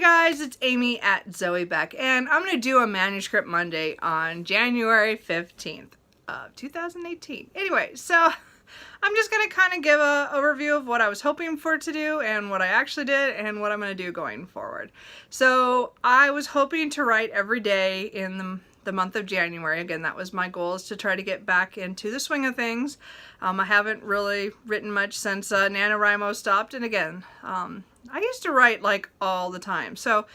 guys, it's Amy at Zoe Beck, and I'm going to do a Manuscript Monday on January 15th of 2018. Anyway, so I'm just going to kind of give an overview of what I was hoping for to do and what I actually did and what I'm going to do going forward. So I was hoping to write every day in the month of January. Again, that was my goal, is to try to get back into the swing of things. I haven't really written much since NaNoWriMo stopped, and again, I used to write like all the time. So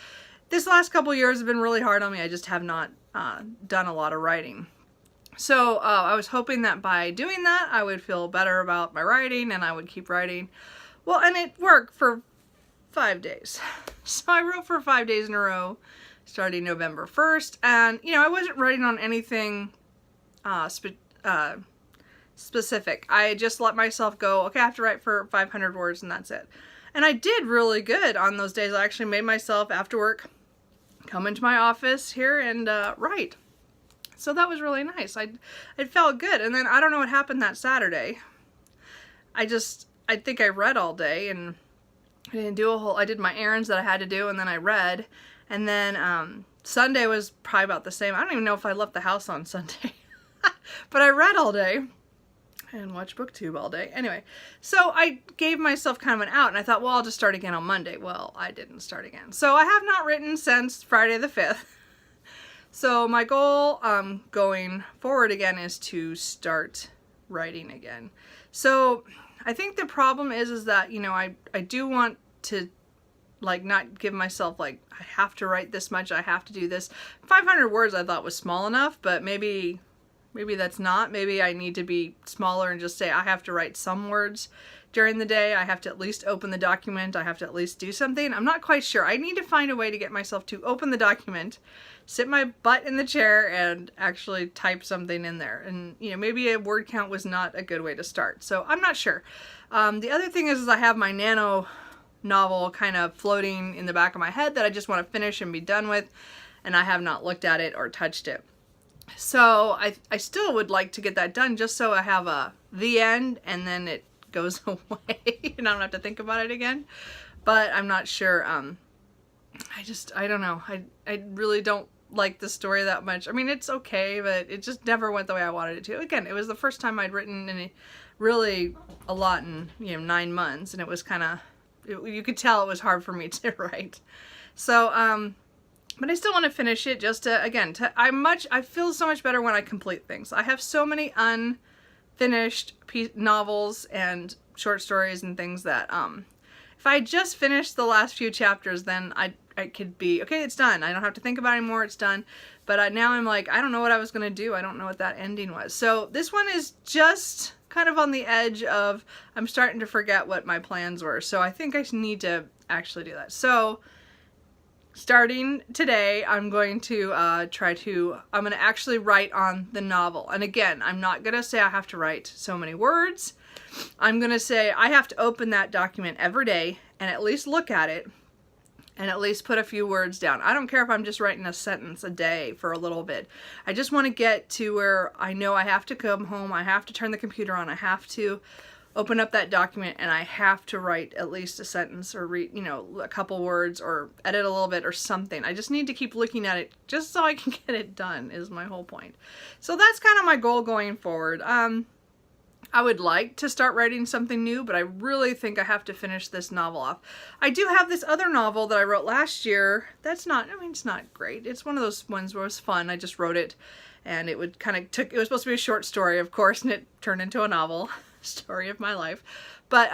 this last couple years have been really hard on me. I just have not done a lot of writing. So I was hoping that by doing that, I would feel better about my writing and I would keep writing. Well, and it worked for 5 days. So I wrote for 5 days in a row, starting November 1st. And, you know, I wasn't writing on anything specific. I just let myself go, okay, I have to write for 500 words and that's it. And I did really good on those days. I actually made myself, after work, come into my office here and write. So that was really nice. It felt good. And then I don't know what happened that Saturday. I think I read all day and I didn't do I did my errands that I had to do, and then I read. And then Sunday was probably about the same. I don't even know if I left the house on Sunday. But I read all day and watched BookTube all day. Anyway, so I gave myself kind of an out, and I thought, well, I'll just start again on Monday. Well, I didn't start again. So I have not written since Friday the 5th. So my goal going forward again is to start writing again. So I think the problem is that, you know, I do want to like not give myself like, I have to write this much, I have to do this. 500 words I thought was small enough, but maybe that's not. Maybe I need to be smaller and just say I have to write some words during the day. I have to at least open the document. I have to at least do something. I'm not quite sure. I need to find a way to get myself to open the document, sit my butt in the chair, and actually type something in there. And, you know, maybe a word count was not a good way to start. So I'm not sure. The other thing is I have my Nano novel kind of floating in the back of my head that I just want to finish and be done with. And I have not looked at it or touched it. So I still would like to get that done, just so I have the end and then it goes away and I don't have to think about it again. But I'm not sure. I don't know. I really don't like the story that much. I mean, it's okay, but it just never went the way I wanted it to. Again, it was the first time I'd written really a lot in, you know, 9 months, and it was kind of, you could tell it was hard for me to write. So, but I still want to finish it, just to, again, I feel so much better when I complete things. I have so many unfinished novels and short stories and things that, if I just finished the last few chapters, then I could be, okay, it's done. I don't have to think about it anymore, it's done. But now I'm like, I don't know what I was going to do. I don't know what that ending was. So this one is just kind of on the edge of, I'm starting to forget what my plans were. So I think I need to actually do that. So starting today, I'm going to I'm going to actually write on the novel. And again, I'm not going to say I have to write so many words. I'm going to say I have to open that document every day and at least look at it and at least put a few words down. I don't care if I'm just writing a sentence a day for a little bit. I just want to get to where I know I have to come home, I have to turn the computer on, I have to open up that document, and I have to write at least a sentence or read, you know, a couple words or edit a little bit or something. I just need to keep looking at it just so I can get it done, is my whole point. So that's kind of my goal going forward. I would like to start writing something new, but I really think I have to finish this novel off. I do have this other novel that I wrote last year. That's not, I mean, it's not great. It's one of those ones where it was fun. I just wrote it, and it would kind of it was supposed to be a short story, of course, and it turned into a novel. Story of my life. But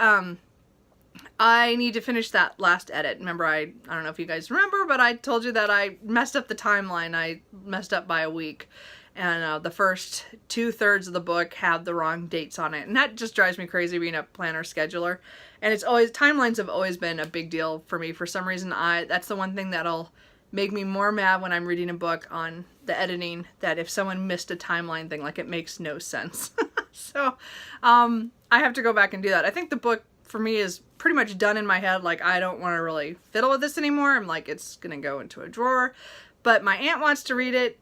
I need to finish that last edit. Remember, I don't know if you guys remember, but I told you that I messed up the timeline. I messed up by a week. And the first 2/3 of the book have the wrong dates on it. And that just drives me crazy, being a planner scheduler. And it's always, timelines have always been a big deal for me. For some reason, that's the one thing that'll make me more mad when I'm reading a book on the editing, that if someone missed a timeline thing, like, it makes no sense. So I have to go back and do that. I think the book for me is pretty much done in my head. Like, I don't want to really fiddle with this anymore. I'm like, it's gonna go into a drawer. But my aunt wants to read it.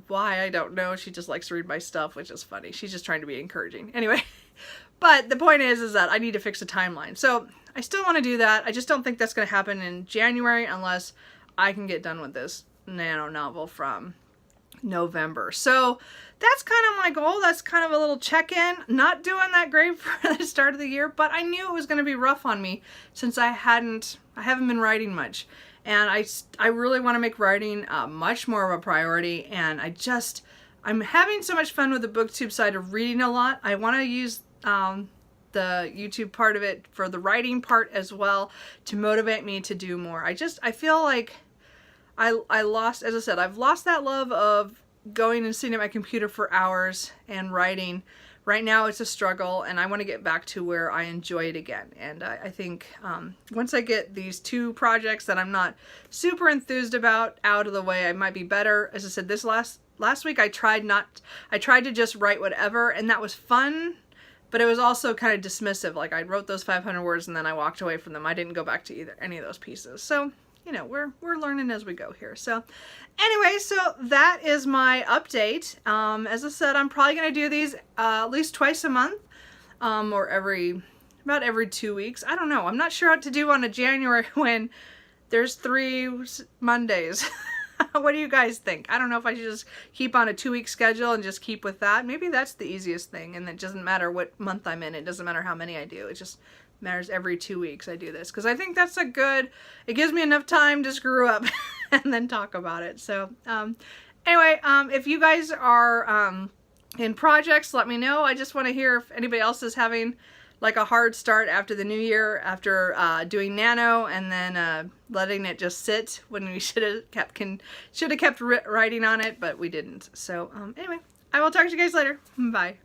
Why, I don't know. She just likes to read my stuff, which is funny. She's just trying to be encouraging. Anyway, but the point is that I need to fix the timeline. So I still want to do that. I just don't think that's going to happen in January unless I can get done with this nano novel from November. So that's kind of my goal. That's kind of a little check-in. Not doing that great for the start of the year, but I knew it was going to be rough on me since I haven't been writing much. And I really want to make writing much more of a priority. And I'm having so much fun with the BookTube side of reading a lot. I want to use the YouTube part of it for the writing part as well to motivate me to do more. I feel like I lost, as I said, I've lost that love of going and sitting at my computer for hours and writing. Right now it's a struggle, and I want to get back to where I enjoy it again. And I think once I get these 2 projects that I'm not super enthused about out of the way, I might be better. As I said, this last week I tried to just write whatever, and that was fun, but it was also kind of dismissive. Like, I wrote those 500 words and then I walked away from them. I didn't go back to any of those pieces. So, you know, we're learning as we go here. So anyway, so that is my update. As I said, I'm probably going to do these at least twice a month, or about every 2 weeks. I don't know. I'm not sure what to do on a January when there's 3 Mondays. What do you guys think? I don't know if I should just keep on a 2-week schedule and just keep with that. Maybe that's the easiest thing, and it doesn't matter what month I'm in. It doesn't matter how many I do. It just matters every 2 weeks I do this, because I think that's it gives me enough time to screw up and then talk about it. So anyway, if you guys are in projects, let me know. I just want to hear if anybody else is having like a hard start after the new year, after doing nano and then letting it just sit when we should have kept writing on it, but we didn't. So anyway, I will talk to you guys later. Bye.